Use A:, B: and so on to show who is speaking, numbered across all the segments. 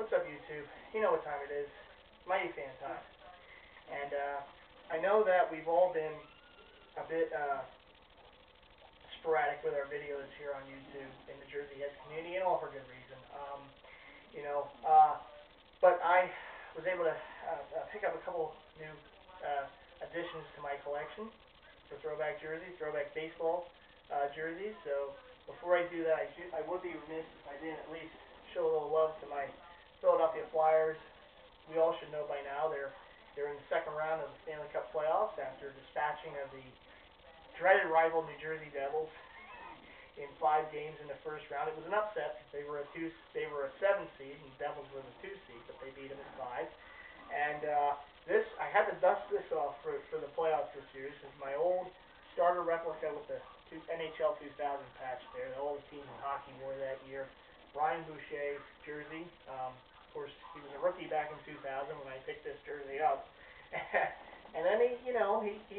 A: What's up, YouTube? You know what time it is. MightyFan time. And I know that we've all been a bit sporadic with our videos here on YouTube in the Jersey Heads community, and all for good reason. But I was able to pick up a couple new additions to my collection for throwback jerseys, throwback baseball jerseys. So before I do that, I would be remiss if I didn't at least show a little love to my Philadelphia Flyers. We all should know by now they're in the second round of the Stanley Cup playoffs after dispatching of the dreaded rival New Jersey Devils in 5 games in the first round. It was an upset. They were a 7 seed, and the Devils were the 2 seed, but they beat them in 5. And I had to dust this off for the playoffs this year. This is my old starter replica with the NHL 2000 patch there. All the teams in hockey wore that year. Brian Boucher jersey. Of course, he was a rookie back in 2000 when I picked this jersey up. And then he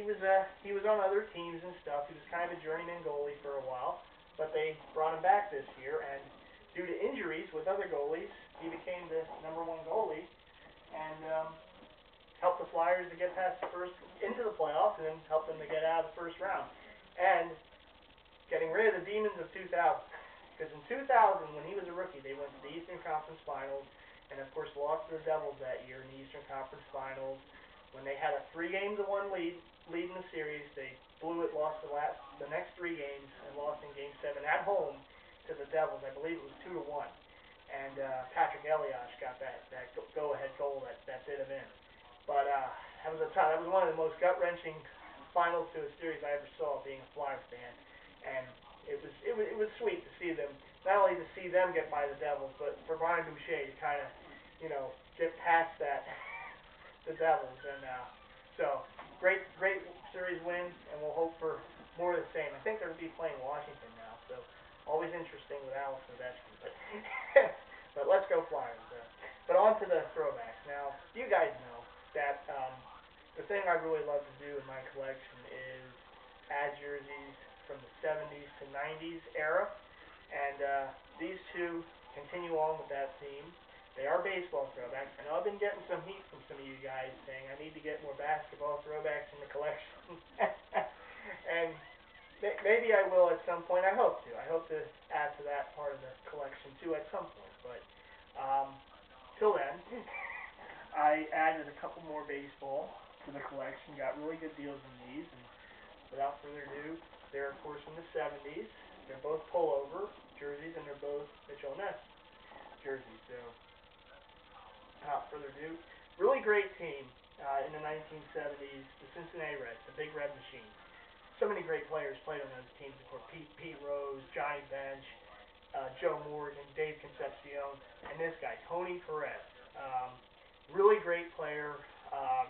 A: was on other teams and stuff. He was kind of a journeyman goalie for a while, but they brought him back this year, and due to injuries with other goalies, he became the #1 goalie and helped the Flyers to get past into the playoffs, and then helped them to get out of the first round. And getting rid of the demons of 2000. Because in 2000, when he was a rookie, they went to the Eastern Conference Finals, and of course lost to the Devils that year in the Eastern Conference Finals. When they had a 3-1 lead in the series, they blew it, lost the next 3 games, and lost in Game 7 at home to the Devils. I believe it was 2-1. And Patrick Elias got that go-ahead goal that did him in. But that was one of the most gut-wrenching finals to a series I ever saw, being a Flyers fan. And it was sweet to see them, not only to see them get by the Devils, but for Brian Boucher to kind of, get past the Devils. And so, great series win, and we'll hope for more of the same. I think they're going to be playing Washington now, so always interesting with Alex Ovechkin. But, but let's go Flyers. But on to the throwbacks. Now, you guys know that the thing I really love to do in my collection is add jerseys from the 70s to 90s era, and these two continue on with that theme. They are baseball throwbacks. I know I've been getting some heat from some of you guys saying I need to get more basketball throwbacks in the collection, and maybe I will at some point. I hope to add to that part of the collection too at some point, but till then, I added a couple more baseball to the collection, got really good deals in these, and without further ado, they're, of course, from the 70s. They're both pullover jerseys, and they're both Mitchell & Ness jerseys. So, without further ado, really great team in the 1970s, the Cincinnati Reds, the Big Red Machine. So many great players played on those teams. Of course, Pete Rose, Johnny Bench, Joe Morgan, Dave Concepcion, and this guy, Tony Perez. Really great player,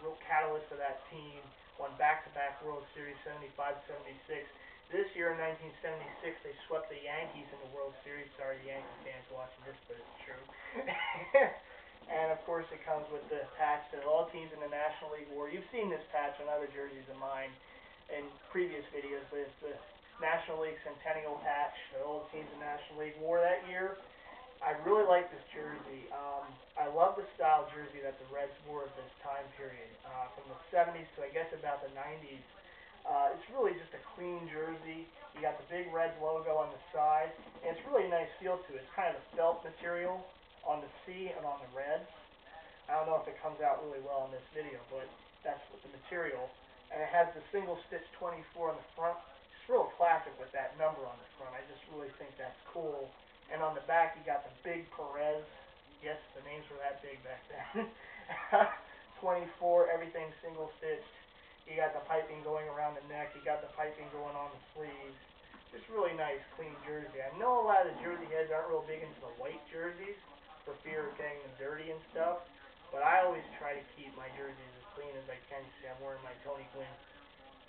A: real catalyst for that team. Won back-to-back World Series, 75-76. This year in 1976, they swept the Yankees in the World Series. Sorry, the Yankee fans watching this, but it's true. And, of course, it comes with the patch that all teams in the National League wore. You've seen this patch on other jerseys of mine in previous videos, but it's the National League Centennial patch that all the teams in the National League wore that year. I really like this jersey. I love the style jersey that the Reds wore at this time period. From the 70s to, I guess, about the 90s. It's really just a clean jersey. You got the big Reds logo on the side, and it's really a nice feel to it. It's kind of a felt material on the C and on the Reds. I don't know if it comes out really well in this video, but that's what the material. And it has the single stitch 24 on the front. It's real classic with that number on the front. I just really think that's cool. And on the back, you got the big Perez. Yes, the names were that big back then. 24, everything single stitched. You got the piping going around the neck. You got the piping going on the sleeves. Just really nice, clean jersey. I know a lot of the Jersey heads aren't real big into the white jerseys for fear of getting them dirty and stuff. But I always try to keep my jerseys as clean as I can. See, I'm wearing my Tony Gwynn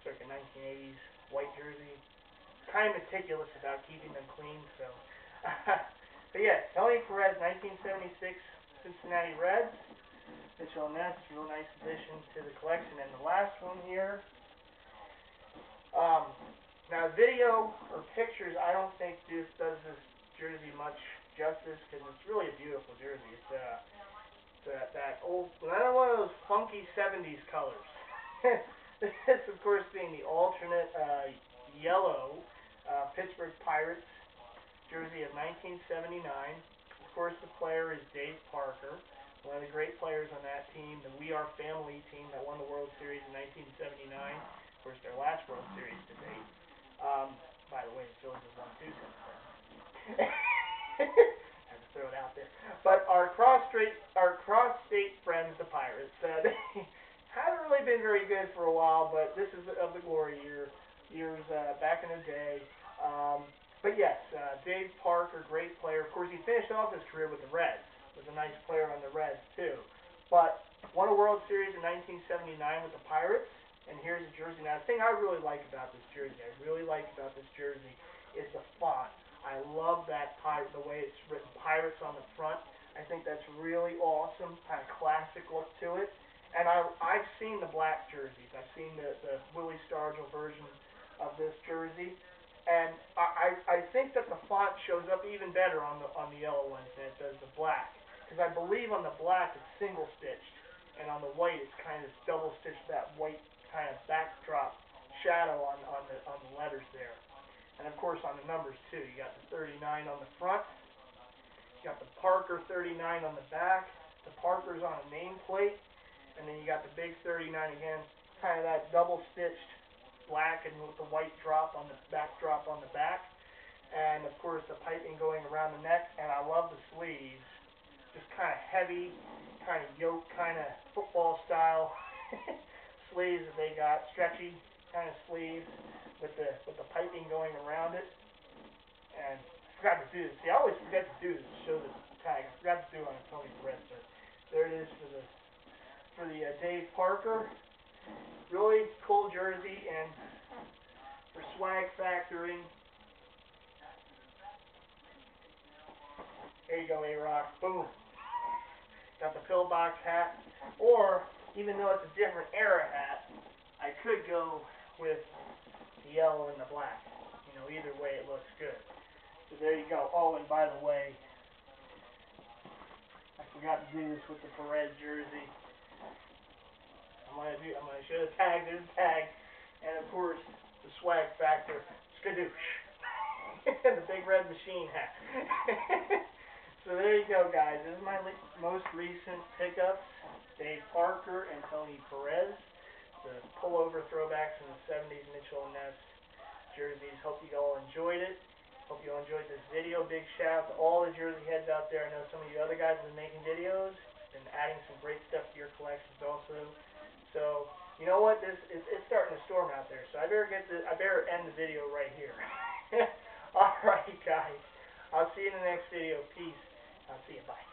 A: circa 1980s white jersey. Kind of meticulous about keeping them clean, so. But yeah, Tony Perez, 1976 Cincinnati Reds. Mitchell & Ness, real nice addition to the collection. And the last one here. Now, video or pictures, I don't think does this jersey much justice because it's really a beautiful jersey. It's that old, another one of those funky 70s colors. This, of course, being the alternate yellow Pittsburgh Pirates jersey of 1979. Of course, the player is Dave Parker, one of the great players on that team, the We Are Family team that won the World Series in 1979. Of course, their last World Series to date. By the way, the Phillies have won 2 since then. Had to throw it out there. But our cross-state friends, the Pirates, they haven't really been very good for a while, but this is of the glory years back in the day. But yes, Dave Parker, great player. Of course, he finished off his career with the Reds. Was a nice player on the Reds, too. But won a World Series in 1979 with the Pirates, and here's a jersey. Now, the thing I really like about this jersey, is the font. I love that the way it's written, Pirates on the front. I think that's really awesome, kind of classic look to it. And I've seen the black jerseys. I've seen the Willie Stargell version of this jersey. And I think that the font shows up even better on the yellow ones than it does the black. Because I believe on the black it's single stitched, and on the white it's kind of double stitched, that white kind of backdrop shadow on the letters there. And of course on the numbers too. You got the 39 on the front. You got the Parker 39 on the back. The Parker's on a nameplate, and then you got the big 39 again, kind of that double stitched black and with the white drop on the backdrop on the back, and of course the piping going around the neck. And I love the sleeves, just kind of heavy, kind of yoke, kind of football style sleeves that they got, stretchy kind of sleeves with the piping going around it. And I forgot to do this. See, I always forget to do this to show the tag. I forgot to do it on a Tony Perez, but there it is for the Dave Parker. Really cool jersey, and for swag factoring, there you go, A-Rock. Boom. Got the pillbox hat, or even though it's a different era hat, I could go with the yellow and the black. You know, either way it looks good. So there you go. Oh, and by the way, I forgot to do this with the Perez jersey. I'm gonna show the tag. There's the tag, and of course the swag factor, skadoosh, the big red machine hat. So there you go, guys. This is my most recent pickups: Dave Parker and Tony Perez, the pullover throwbacks in the 70s Mitchell and Ness jerseys. Hope you all enjoyed it. Hope you all enjoyed this video. Big shout out to all the jersey heads out there. I know some of you other guys have been making videos and adding some great stuff to your collections also. So, you know what? It's starting to storm out there, so I better end the video right here. Alright, guys. I'll see you in the next video. Peace. I'll see you. Bye.